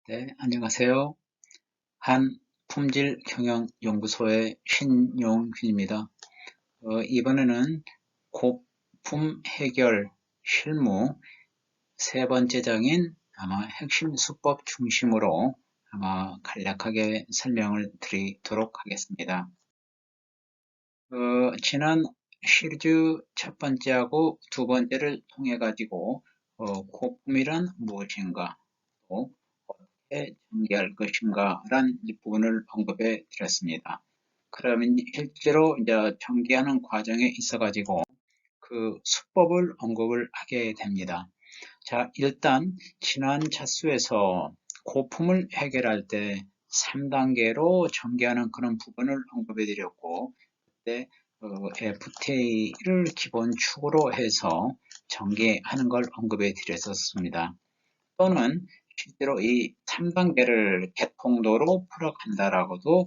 네, 안녕하세요. 한 품질경영연구소의 신용균입니다. 이번에는 고품 해결 실무 세 번째 장인 아마 핵심 수법 중심으로 아마 간략하게 설명을 드리도록 하겠습니다. 지난 시리즈 첫 번째하고 두 번째를 통해 가지고 고품이란 무엇인가, 또 어떻게 전개할 것인가 라는 부분을 언급해 드렸습니다. 그러면 실제로 이제 전개하는 과정에 있어 가지고 그 수법을 언급을 하게 됩니다. 자, 일단 지난 차수에서 고품을 해결할 때 3단계로 전개하는 그런 부분을 언급해 드렸고, 그때 FTA를 기본 축으로 해서 전개하는 걸 언급해 드렸었습니다. 또는 실제로 이 3단계를 개통도로 풀어간다라고도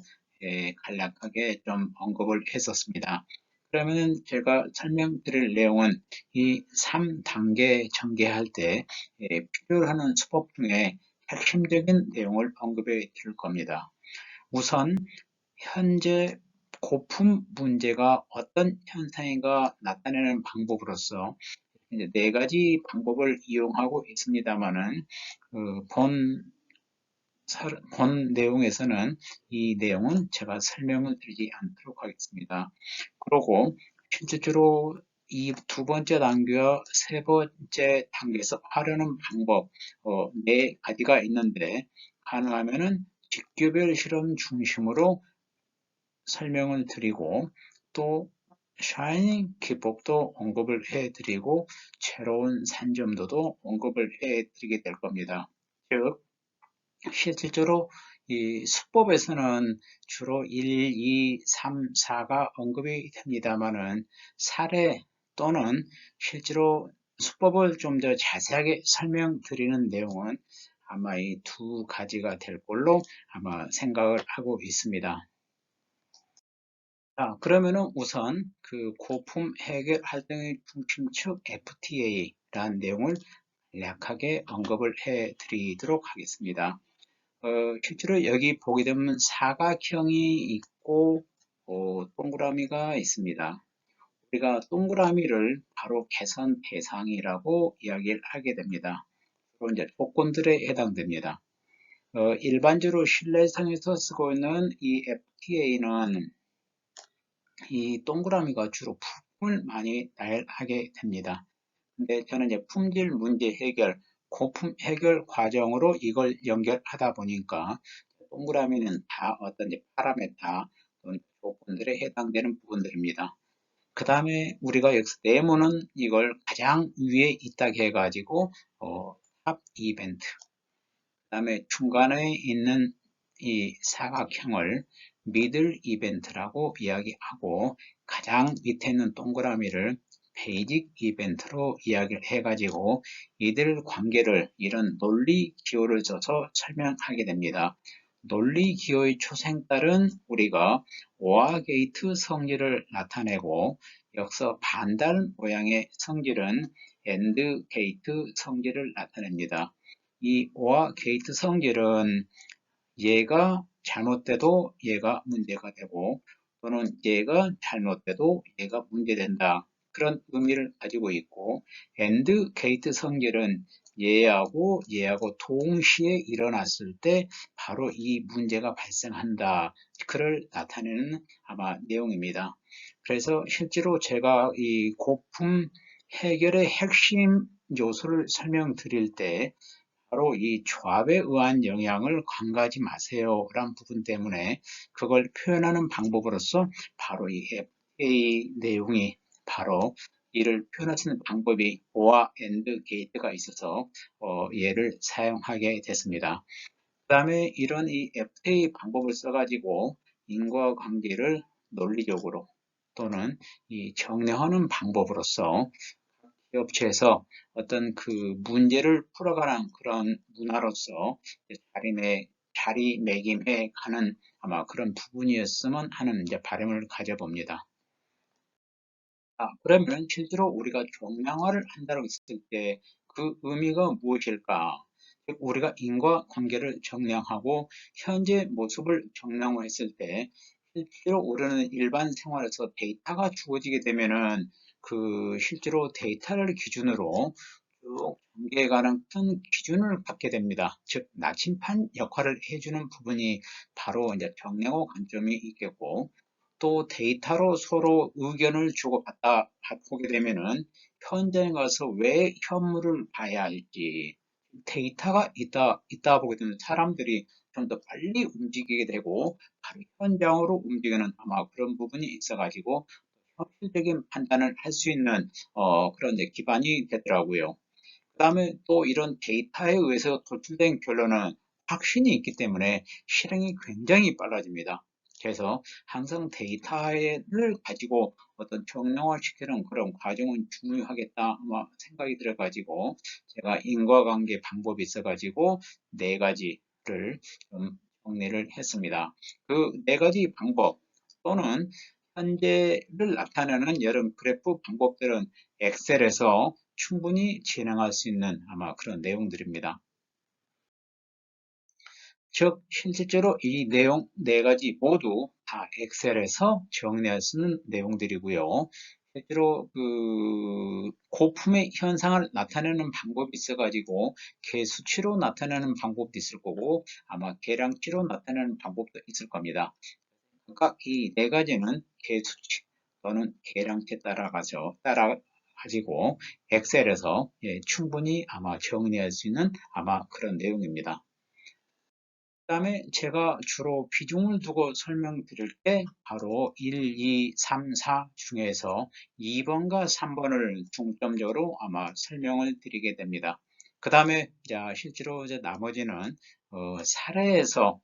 간략하게 좀 언급을 했었습니다. 그러면 제가 설명드릴 내용은 이 3단계 전개할 때 필요로 하는 수법 중에 핵심적인 내용을 언급해 드릴 겁니다. 우선 현재 고품 문제가 어떤 현상인가 나타내는 방법으로서 이제 네 가지 방법을 이용하고 있습니다만은 본 내용에서는 이 내용은 제가 설명을 드리지 않도록 하겠습니다. 그리고 실질적으로 이 두 번째 단계와 세 번째 단계에서 하려는 방법 네 가지가 있는데, 가능하면은 직교별 실험 중심으로 설명을 드리고, 또 샤이닝 기법도 언급을 해드리고 새로운 산점도도 언급을 해드리게 될 겁니다. 즉 실질적으로 이 수법에서는 주로 1, 2, 3, 4가 언급이 됩니다만은 사례 또는 실제로 수법을 좀 더 자세하게 설명드리는 내용은 아마 이 두 가지가 될 걸로 아마 생각을 하고 있습니다. 자, 그러면은 우선 그 고품 해결 활동의 중심축 FTA라는 내용을 간략하게 언급을 해 드리도록 하겠습니다. 실제로 여기 보게 되면 사각형이 있고 동그라미가 있습니다. 우리가 동그라미를 바로 개선 대상이라고 이야기를 하게 됩니다. 그리고 이제 조건들에 해당됩니다. 일반적으로 신뢰성에서 쓰고 있는 이 FTA는 이 동그라미가 주로 품을 많이 나열하게 됩니다. 근데 저는 이제 품질 문제 해결, 고품 해결 과정으로 이걸 연결하다 보니까 동그라미는 다 어떤 이제 파라메타 또는 조건들에 해당되는 부분들입니다. 그 다음에 우리가 여기서 네모는 이걸 가장 위에 있다 해가지고 탑 이벤트, 그 다음에 중간에 있는 이 사각형을 미들 이벤트라고 이야기하고, 가장 밑에 있는 동그라미를 베이직 이벤트로 이야기를 해가지고 이들 관계를 이런 논리 기호를 써서 설명하게 됩니다. 논리 기호의 초생달은 우리가 오화 게이트 성질을 나타내고, 여기서 반달 모양의 성질은 엔드 게이트 성질을 나타냅니다. 이 오화 게이트 성질은 얘가 잘못돼도 얘가 문제가 되고, 또는 얘가 잘못돼도 얘가 문제된다, 그런 의미를 가지고 있고, AND 게이트 성질은 얘하고 동시에 일어났을 때 바로 이 문제가 발생한다, 그를 나타내는 아마 내용입니다. 그래서 실제로 제가 이 고품 해결의 핵심 요소를 설명드릴 때 바로 이 조합에 의한 영향을 간과하지 마세요 라는 부분 때문에 그걸 표현하는 방법으로서 바로 이 FA 내용이 바로 이를 표현할 수 있는 방법이 OR AND 게이트가 있어서 얘를 사용하게 됐습니다. 그 다음에 이런 이 FA 방법을 써가지고 인과관계를 논리적으로 또는 이 정리하는 방법으로서 업체에서 어떤 그 문제를 풀어가는 그런 문화로서 자리매김해 가는 아마 그런 부분이었으면 하는 이제 바람을 가져봅니다. 그러면 실제로 우리가 종량화를 한다고 했을 때 그 의미가 무엇일까? 즉 우리가 인과관계를 정량하고 현재 모습을 정량화했을 때 실제로 우리는 일반 생활에서 데이터가 주어지게 되면은 그 실제로 데이터를 기준으로 쭉 전개에 관한 큰 기준을 갖게 됩니다. 즉 나침판 역할을 해주는 부분이 바로 이제 정량호 관점이 있겠고, 또 데이터로 서로 의견을 주고받다 보게 되면은 현장에 가서 왜 현물을 봐야 할지, 데이터가 있다 보게 되면 사람들이 좀 더 빨리 움직이게 되고 바로 현장으로 움직이는 아마 그런 부분이 있어가지고 현실적인 판단을 할 수 있는 그런 이제 기반이 되더라고요. 그 다음에 또 이런 데이터에 의해서 도출된 결론은 확신이 있기 때문에 실행이 굉장히 빨라집니다. 그래서 항상 데이터를 가지고 어떤 정량화시키는 그런 과정은 중요하겠다 아마 생각이 들어가지고 제가 인과관계 방법이 있어가지고 네 가지를 좀 정리를 했습니다. 그 네 가지 방법 또는 현재를 나타내는 여러 그래프 방법들은 엑셀에서 충분히 진행할 수 있는 아마 그런 내용들입니다. 즉, 실질적으로 이 내용 네 가지 모두 다 엑셀에서 정리할 수 있는 내용들이고요. 실제로 그 고품의 현상을 나타내는 방법이 있어가지고 개수치로 나타내는 방법도 있을 거고 아마 계량치로 나타내는 방법도 있을 겁니다. 각각 이 네 가지는 개수치 또는 계량치에 따라 가지고 엑셀에서 충분히 아마 정리할 수 있는 아마 그런 내용입니다. 그다음에 제가 주로 비중을 두고 설명드릴 때 바로 1, 2, 3, 4 중에서 2번과 3번을 중점적으로 아마 설명을 드리게 됩니다. 그 다음에 실제로 이제 나머지는 사례에서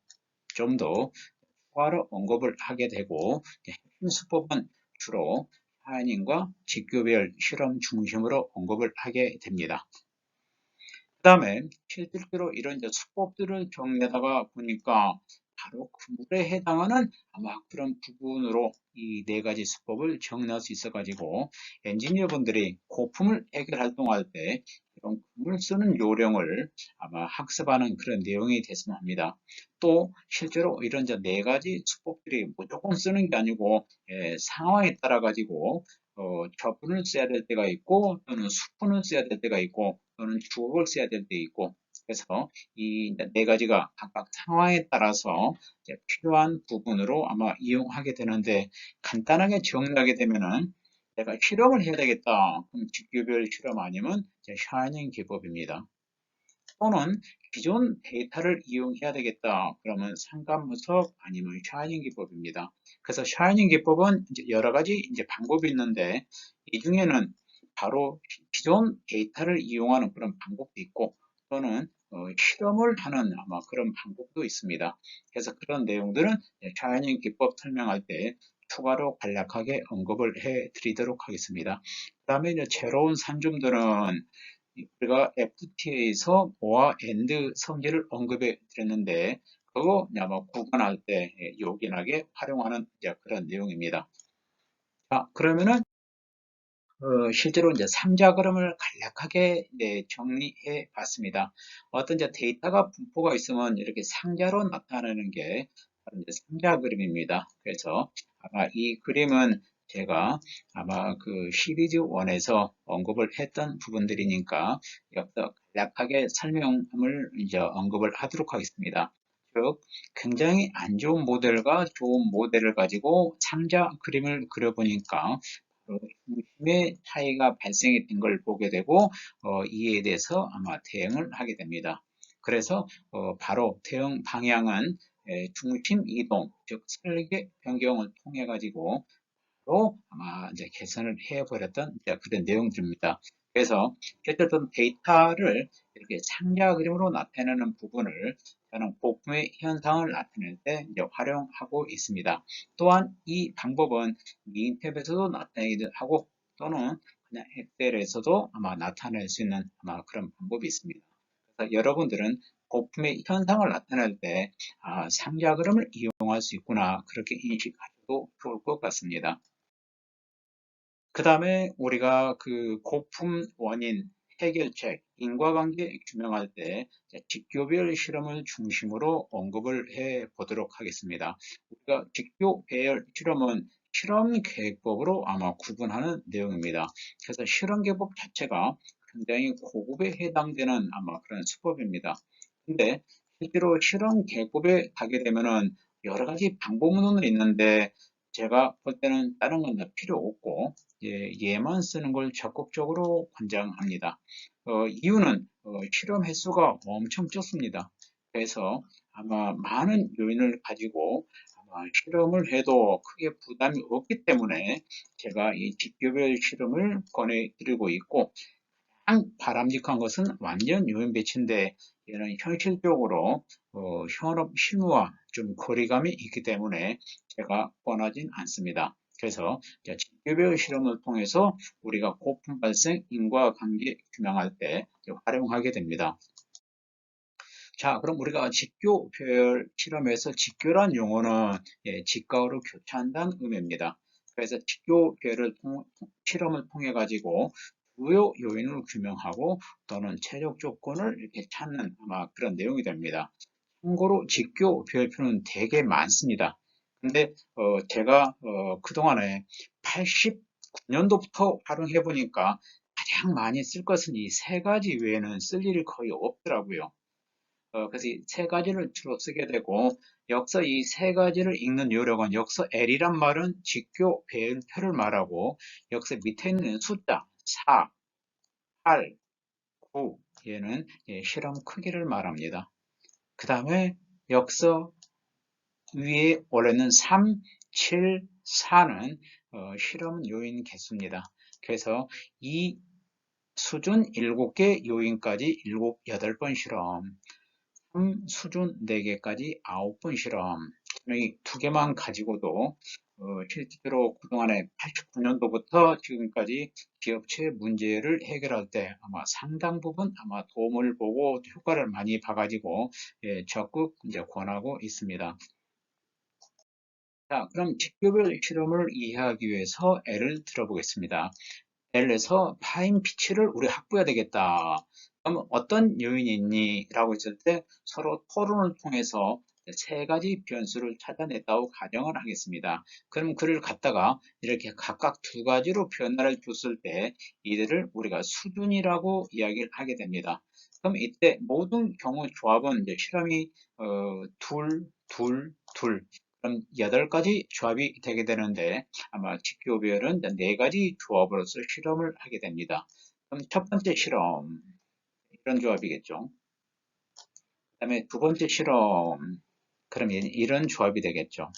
좀 더 추가로 언급을 하게 되고 핵심 수법은 주로 하연인과 직교별 실험 중심으로 언급을 하게 됩니다. 그 다음에 실질적으로 이런 이제 수법들을 정리하다가 보니까 바로 그 물에 해당하는 아마 그런 부분으로 이 네 가지 수법을 정리할 수 있어가지고 엔지니어 분들이 고품을 해결 활동할 때 이런 금을 쓰는 요령을 아마 학습하는 그런 내용이 됐으면 합니다. 또 실제로 이런 이제 네 가지 수법들이 무조건 쓰는 게 아니고 상황에 따라 가지고 저분을 써야 될 때가 있고 또는 수분을 써야 될 때가 있고 또는 주어를 써야 될 때 있고 그래서 이 네 가지가 각각 상황에 따라서 이제 필요한 부분으로 아마 이용하게 되는데 간단하게 정리하게 되면은 내가 실험을 해야 되겠다. 그럼 직교별 실험 아니면 이제 샤이닝 기법입니다. 또는 기존 데이터를 이용해야 되겠다. 그러면 상관분석 아니면 샤이닝 기법입니다. 그래서 샤이닝 기법은 이제 여러 가지 이제 방법이 있는데 이 중에는 바로 기존 데이터를 이용하는 그런 방법도 있고 또는 실험을 하는 아마 그런 방법도 있습니다. 그래서 그런 내용들은 샤이닝 기법 설명할 때 추가로 간략하게 언급을 해 드리도록 하겠습니다. 그 다음에 이제 새로운 산점들은 우리가 FTA에서 뭐와 AND 성질을 언급해 드렸는데 그거 아마 구분할 때 요긴하게 활용하는 그런 내용입니다. 자, 그러면은 실제로 이제 삼자 그림을 간략하게 정리해 봤습니다. 어떤 이제 데이터가 분포가 있으면 이렇게 상자로 나타나는 게 바로 이제 삼자 그림입니다. 그래서 아마 이 그림은 제가 아마 그 시리즈 1에서 언급을 했던 부분들이니까 여기서 간략하게 설명을 이제 언급을 하도록 하겠습니다. 즉, 굉장히 안 좋은 모델과 좋은 모델을 가지고 상자 그림을 그려보니까 중심의 차이가 발생이 된 걸 보게 되고 이에 대해서 아마 대응을 하게 됩니다. 그래서 바로 대응 방향은 중심 이동, 즉 설계 변경을 통해 가지고 로 아마 이제 개선을 해버렸던 그런 내용들입니다. 그래서 어쨌든 데이터를 이렇게 상자 그림으로 나타내는 부분을 저는 고품의 현상을 나타낼 때 이제 활용하고 있습니다. 또한 이 방법은 미인탭에서도 나타내기도 하고 또는 그냥 엑셀에서도 아마 나타낼 수 있는 아마 그런 방법이 있습니다. 그래서 여러분들은 고품의 현상을 나타낼 때 상자 그림을 이용할 수 있구나 그렇게 인식하셔도 좋을 것 같습니다. 그 다음에 우리가 그 고품 원인, 해결책, 인과관계 규명할 때 직교별 실험을 중심으로 언급을 해 보도록 하겠습니다. 우리가 직교배열 실험은 실험 계획법으로 아마 구분하는 내용입니다. 그래서 실험 계획법 자체가 굉장히 고급에 해당되는 아마 그런 수법입니다. 근데 실제로 실험 계획법에 가게 되면은 여러 가지 방법론은 있는데 제가 볼 때는 다른 건 다 필요 없고 얘만 쓰는 걸 적극적으로 권장합니다. 이유는 실험 횟수가 엄청 적습니다. 그래서 아마 많은 요인을 가지고 아마 실험을 해도 크게 부담이 없기 때문에 제가 이 직교별 실험을 권해드리고 있고 가장 바람직한 것은 완전 요인 배치인데 얘는 현실적으로 현업 실무와 좀 거리감이 있기 때문에 제가 권하진 않습니다. 그래서 직교별 실험을 통해서 우리가 고품 발생 인과관계 규명할 때 활용하게 됩니다. 자, 그럼 우리가 직교별 실험에서 직교란 용어는 직각으로 교차한다는 의미입니다. 그래서 직교별을 실험을 통해 가지고 주요 요인을 규명하고 또는 최적 조건을 이렇게 찾는 아마 그런 내용이 됩니다. 참고로 직교별표는 되게 많습니다. 근데 제가 그동안에 89년도부터 활용해 보니까 가장 많이 쓸 것은 이 세 가지 외에는 쓸 일이 거의 없더라고요. 그래서 이 세 가지를 주로 쓰게 되고 역서 이 세 가지를 읽는 요령은 역서 L이란 말은 직교 배열표를 말하고 역서 밑에 있는 숫자 4, 8, 9 얘는 실험 크기를 말합니다. 그 다음에 역서 위에 원래는 3, 7, 4는 실험 요인 개수입니다. 그래서 이 수준 7개 요인까지 7, 8번 실험 수준 4개까지 9번 실험. 이 2개만 가지고도 실제로 그동안에 89년도부터 지금까지 기업체 문제를 해결할 때 아마 상당 부분 아마 도움을 보고 효과를 많이 봐가지고 적극 이제 권하고 있습니다. 자, 그럼 직교별 실험을 이해하기 위해서 예를 들어보겠습니다. 예를 들어서 파인 피치를 우리 확보해야 되겠다. 그럼 어떤 요인이 있니? 라고 했을 때 서로 토론을 통해서 세 가지 변수를 찾아냈다고 가정을 하겠습니다. 그럼 그를 갖다가 이렇게 각각 두 가지로 변화를 줬을 때 이들을 우리가 수준이라고 이야기를 하게 됩니다. 그럼 이때 모든 경우 조합은 이제 실험이 둘, 둘, 둘 그럼 8가지 조합이 되게 되는데 아마 직교별은 4가지 조합으로서 실험을 하게 됩니다. 그럼 첫 번째 실험 이런 조합이겠죠. 그 다음에 두 번째 실험 그럼 이런 조합이 되겠죠.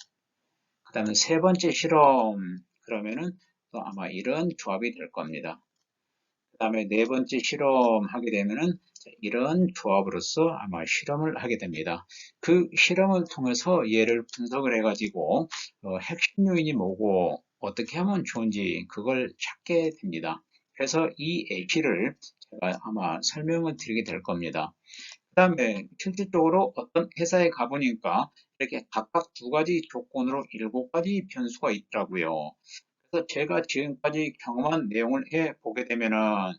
그 다음에 세 번째 실험 그러면은 또 아마 이런 조합이 될 겁니다. 그 다음에 네 번째 실험 하게 되면은 이런 조합으로서 아마 실험을 하게 됩니다. 그 실험을 통해서 얘를 분석을 해가지고 핵심 요인이 뭐고 어떻게 하면 좋은지 그걸 찾게 됩니다. 그래서 이 H를 제가 아마 설명을 드리게 될 겁니다. 그 다음에 실질적으로 어떤 회사에 가보니까 이렇게 각각 두 가지 조건으로 7가지 변수가 있더라고요. 그래서 제가 지금까지 경험한 내용을 해보게 되면은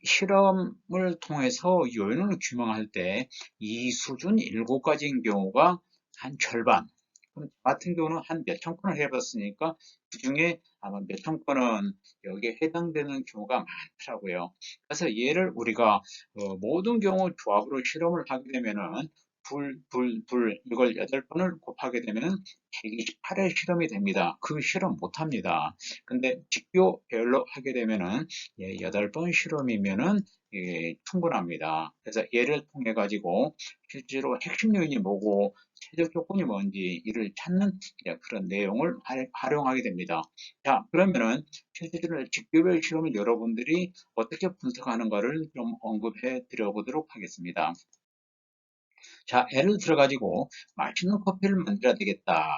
실험을 통해서 요인을 규명할 때 이 수준 7가지인 경우가 한 절반. 그럼 저 같은 경우는 한 몇천 건을 해봤으니까 그 중에 아마 몇천 건은 여기에 해당되는 경우가 많더라고요. 그래서 얘를 우리가 모든 경우 조합으로 실험을 하게 되면은 이걸 8번을 곱하게 되면은 128의 실험이 됩니다. 그 실험 못 합니다. 근데 직교별로 하게 되면은 8번 실험이면은 충분합니다. 그래서 얘를 통해 가지고 실제로 핵심 요인이 뭐고 최적 조건이 뭔지 이를 찾는 그런 내용을 활용하게 됩니다. 자, 그러면은 실제로 직교별 실험을 여러분들이 어떻게 분석하는가를 좀 언급해 드려 보도록 하겠습니다. 자, 예를 들어 가지고 맛있는 커피를 만들어야 되겠다.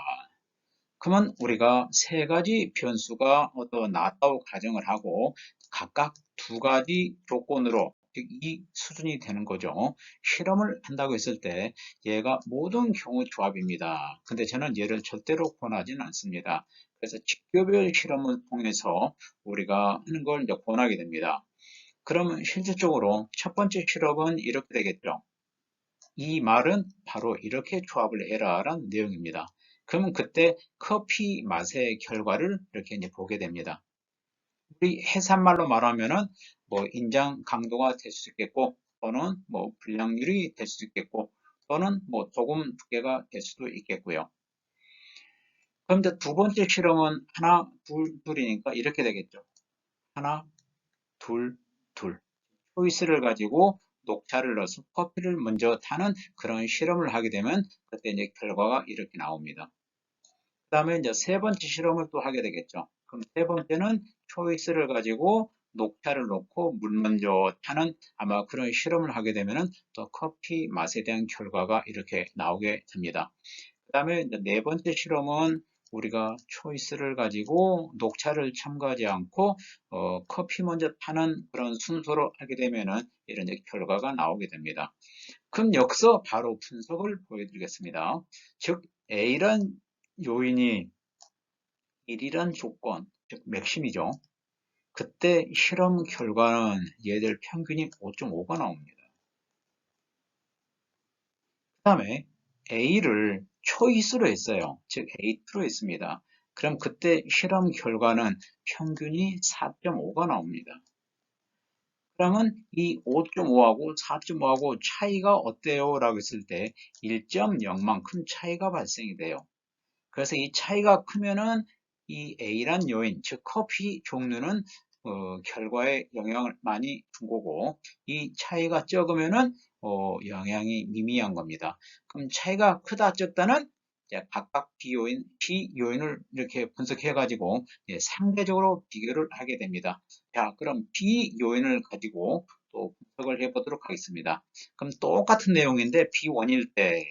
그러면 우리가 세 가지 변수가 나왔다고 가정을 하고 각각 두 가지 조건으로 이 수준이 되는 거죠. 실험을 한다고 했을 때 얘가 모든 경우 조합입니다. 근데 저는 얘를 절대로 권하지는 않습니다. 그래서 직교별 실험을 통해서 우리가 하는 걸 이제 권하게 됩니다. 그러면 실질적으로 첫 번째 실험은 이렇게 되겠죠. 이 말은 바로 이렇게 조합을 해라라는 내용입니다. 그러면 그때 커피 맛의 결과를 이렇게 이제 보게 됩니다. 우리 해산말로 말하면은 뭐 인장 강도가 될 수 있겠고, 또는 뭐 불량률이 될 수 있겠고, 또는 뭐 도금 두께가 될 수도 있겠고요. 그럼 이제 두 번째 실험은 하나, 둘, 둘이니까 이렇게 되겠죠. 하나, 둘, 둘. 초이스를 가지고 녹차를 넣어서 커피를 먼저 타는 그런 실험을 하게 되면 그때 이제 결과가 이렇게 나옵니다. 그 다음에 이제 세 번째 실험을 또 하게 되겠죠. 그럼 세 번째는 초이스를 가지고 녹차를 넣고 물 먼저 타는 아마 그런 실험을 하게 되면은 또 커피 맛에 대한 결과가 이렇게 나오게 됩니다. 그 다음에 네 번째 실험은 우리가 초이스를 가지고 녹차를 첨가하지 않고 커피 먼저 타는 그런 순서로 하게 되면은 이런 결과가 나오게 됩니다. 그럼 여기서 바로 분석을 보여드리겠습니다. 즉 A란 요인이 1이란 조건, 즉 맥심이죠. 그때 실험 결과는 얘들 평균이 5.5가 나옵니다. 그 다음에 A를 초이스로 했어요. 즉 A2로 했습니다. 그럼 그때 실험 결과는 평균이 4.5가 나옵니다. 그러면 이 5.5하고 4.5하고 차이가 어때요? 라고 했을 때 1.0만큼 차이가 발생이 돼요. 그래서 이 차이가 크면은 이 A란 요인, 즉 커피 종류는 결과에 영향을 많이 준 거고, 이 차이가 적으면은 영향이 미미한 겁니다. 그럼 차이가 크다 적다는 이제 각각 비요인을 이렇게 분석해 가지고 상대적으로 비교를 하게 됩니다. 자, 그럼 비요인을 가지고 또 분석을 해 보도록 하겠습니다. 그럼 똑같은 내용인데 비원일 때,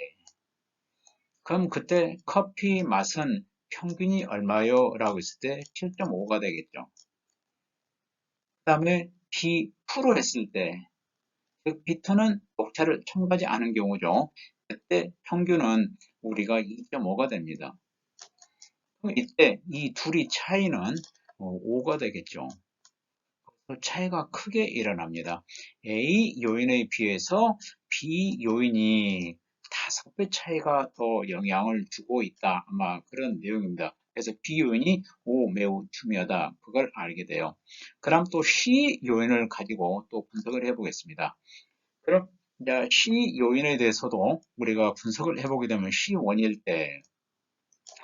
그럼 그때 커피 맛은 평균이 얼마요? 라고 했을 때 7.5가 되겠죠. 그 다음에 B 프로 했을 때, 즉 비트는 녹차를 첨가하지 않은 경우죠. 그때 평균은 우리가 2.5가 됩니다. 그럼 이때 이 둘이 차이는 5가 되겠죠. 그 차이가 크게 일어납니다. A 요인에 비해서 B 요인이 5배 차이가 더 영향을 주고 있다. 아마 그런 내용입니다. 그래서 B 요인이 매우 중요하다. 그걸 알게 돼요. 그럼 또 C 요인을 가지고 또 분석을 해보겠습니다. 그럼 이제 C 요인에 대해서도 우리가 분석을 해보게 되면 C1일 때,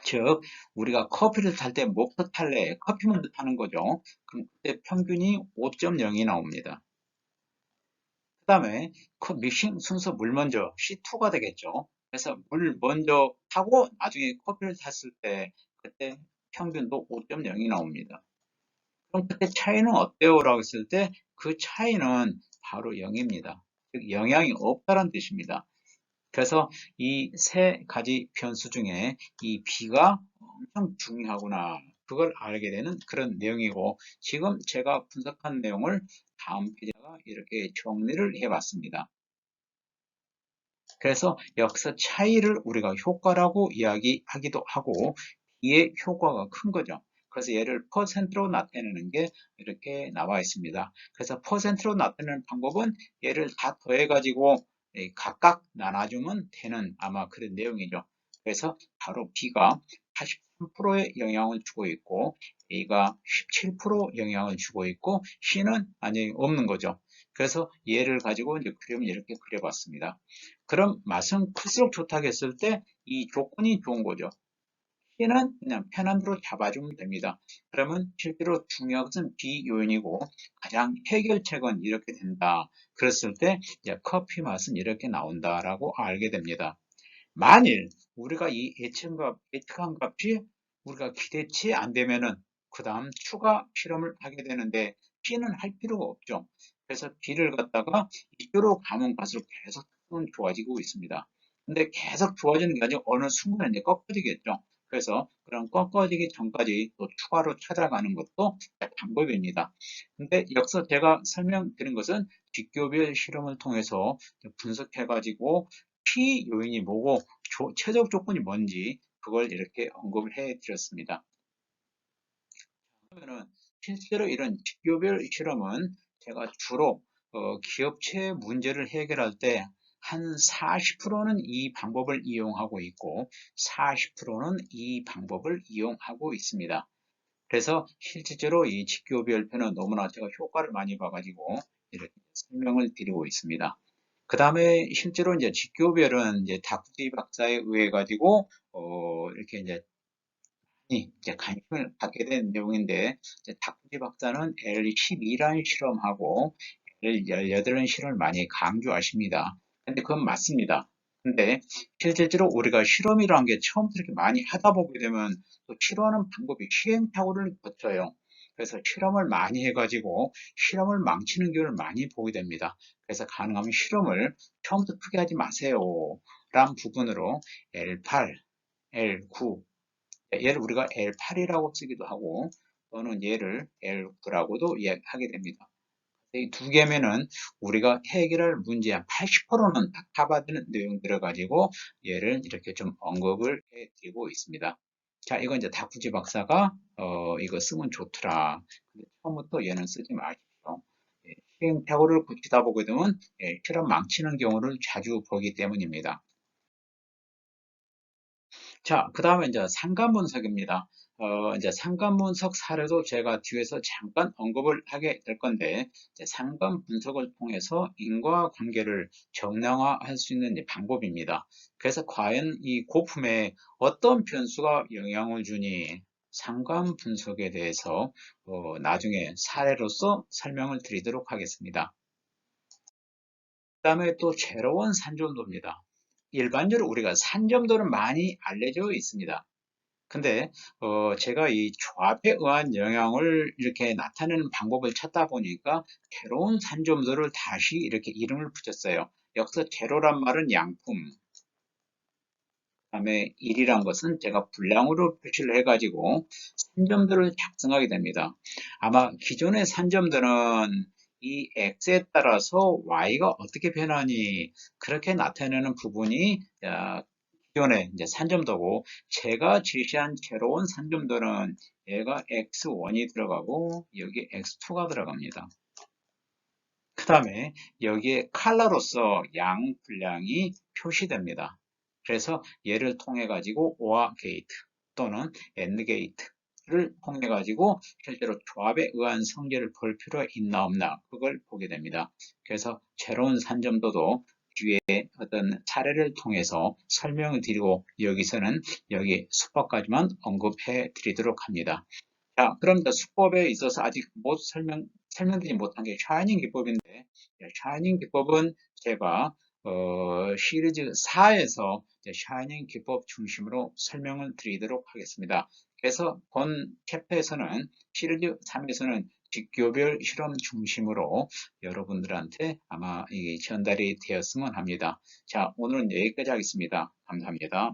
즉 우리가 커피를 탈 때 뭐부터 탈래? 커피 먼저 타는 거죠. 그럼 그때 평균이 5.0이 나옵니다. 그 다음에 믹싱 순서 물 먼저 C2가 되겠죠. 그래서 물 먼저 타고 나중에 커피를 탔을 때 그때 평균도 5.0이 나옵니다. 그럼 그때 차이는 어때요? 라고 했을 때 그 차이는 바로 0입니다. 즉 영향이 없다는 뜻입니다. 그래서 이 세 가지 변수 중에 이 B가 엄청 중요하구나. 그걸 알게 되는 그런 내용이고, 지금 제가 분석한 내용을 다음 페이지가 이렇게 정리를 해봤습니다. 그래서 여기서 차이를 우리가 효과라고 이야기하기도 하고, B의 효과가 큰 거죠. 그래서 얘를 퍼센트로 나타내는 게 이렇게 나와 있습니다. 그래서 퍼센트로 나타내는 방법은 얘를 다 더해가지고 각각 나눠주면 되는 아마 그런 내용이죠. 그래서 바로 B가 83%의 영향을 주고 있고, A가 17% 영향을 주고 있고, C는 완전히 없는 거죠. 그래서 얘를 가지고 이제 그림을 이렇게 그려봤습니다. 그럼 맛은 클수록 좋다고 했을 때 이 조건이 좋은 거죠. C는 그냥 편한 대로 잡아주면 됩니다. 그러면 실제로 중요한 것은 B 요인이고 가장 해결책은 이렇게 된다. 그랬을 때 이제 커피 맛은 이렇게 나온다라고 알게 됩니다. 만일 우리가 이 예측한 값이 우리가 기대치 안 되면은 그 다음 추가 실험을 하게 되는데 B는 할 필요가 없죠. 그래서 B를 갖다가 이쪽으로 가면 갈수록 계속 좋아지고 있습니다. 근데 계속 좋아지는 게 아니고 어느 순간 이제 꺾어지겠죠. 그래서 그런 꺾어지기 전까지 또 추가로 찾아가는 것도 방법입니다. 근데 여기서 제가 설명드린 것은 비교별 실험을 통해서 분석해가지고 P 요인이 뭐고 최적 조건이 뭔지 그걸 이렇게 언급을 해 드렸습니다. 그러면은 실제로 이런 비교별 실험은 제가 주로 기업체 문제를 해결할 때 한 40%는 이 방법을 이용하고 있고 40%는 이 방법을 이용하고 있습니다. 그래서 실질적으로 이 직교별표는 너무나 제가 효과를 많이 봐가지고 이렇게 설명을 드리고 있습니다. 그 다음에 실제로 이제 직교별은 이제 다쿠지 박사에 의해 가지고 이렇게 이제 관심을 갖게 된 내용인데 이제 다쿠지 박사는 L12란 실험하고 L18은 실험을 많이 강조하십니다. 근데 그건 맞습니다. 근데 실제로 우리가 실험이라는 게 처음부터 이렇게 많이 하다 보게 되면 또 실험하는 방법이 시행착오를 거쳐요. 그래서 실험을 많이 해가지고 실험을 망치는 경우를 많이 보게 됩니다. 그래서 가능하면 실험을 처음부터 크게 하지 마세요. 라는 부분으로 L8, L9, 얘를 우리가 L8이라고 쓰기도 하고 또는 얘를 L9라고도 이야기하게 됩니다. 이 두 개면은 우리가 해결할 문제 한 80%는 다 커버되는 내용들을 가지고 얘를 이렇게 좀 언급을 해드리고 있습니다. 자, 이건 이제 다쿠지 박사가 이거 쓰면 좋더라. 근데 처음부터 얘는 쓰지 마십시오. 예, 시행착오를 거치다 보게 되면 실험 망치는 경우를 자주 보기 때문입니다. 자, 그 다음에 이제 상관 분석입니다. 이제 상관 분석 사례도 제가 뒤에서 잠깐 언급을 하게 될 건데, 이제 상관 분석을 통해서 인과관계를 정량화할 수 있는 이제 방법입니다. 그래서 과연 이 고품에 어떤 변수가 영향을 주니 상관 분석에 대해서 나중에 사례로서 설명을 드리도록 하겠습니다. 그 다음에 또 제로원 산전도입니다. 일반적으로 우리가 산점도는 많이 알려져 있습니다. 근데 제가 이 조합에 의한 영향을 이렇게 나타내는 방법을 찾다 보니까 새로운 산점도를 다시 이렇게 이름을 붙였어요. 여기서 제로란 말은 양품, 그다음에 1이란 것은 제가 분량으로 표시를 해가지고 산점들을 작성하게 됩니다. 아마 기존의 산점들은 이 x에 따라서 y가 어떻게 변하니 그렇게 나타내는 부분이 기존의 이제 산점도고 제가 제시한 새로운 산점도는 얘가 x1이 들어가고 여기 x2가 들어갑니다. 그 다음에 여기에 컬러로서 양 분량이 표시됩니다. 그래서 얘를 통해 가지고 OR 게이트 또는 AND 게이트를 통해 가지고 실제로 조합에 의한 성질을 볼 필요가 있나 없나 그걸 보게 됩니다. 그래서 새로운 산점도도 뒤에 어떤 사례를 통해서 설명을 드리고 여기서는 여기 수법까지만 언급해 드리도록 합니다. 자, 그럼 이제 수법에 있어서 아직 못 설명드리지 못한 게 샤이닝 기법인데, 샤이닝 기법은 제가 시리즈 4에서 샤이닝 기법 중심으로 설명을 드리도록 하겠습니다. 그래서 본 챕터에서는 시리즈 3에서는 직교별 실험 중심으로 여러분들한테 아마 이게 전달이 되었으면 합니다. 자, 오늘은 여기까지 하겠습니다. 감사합니다.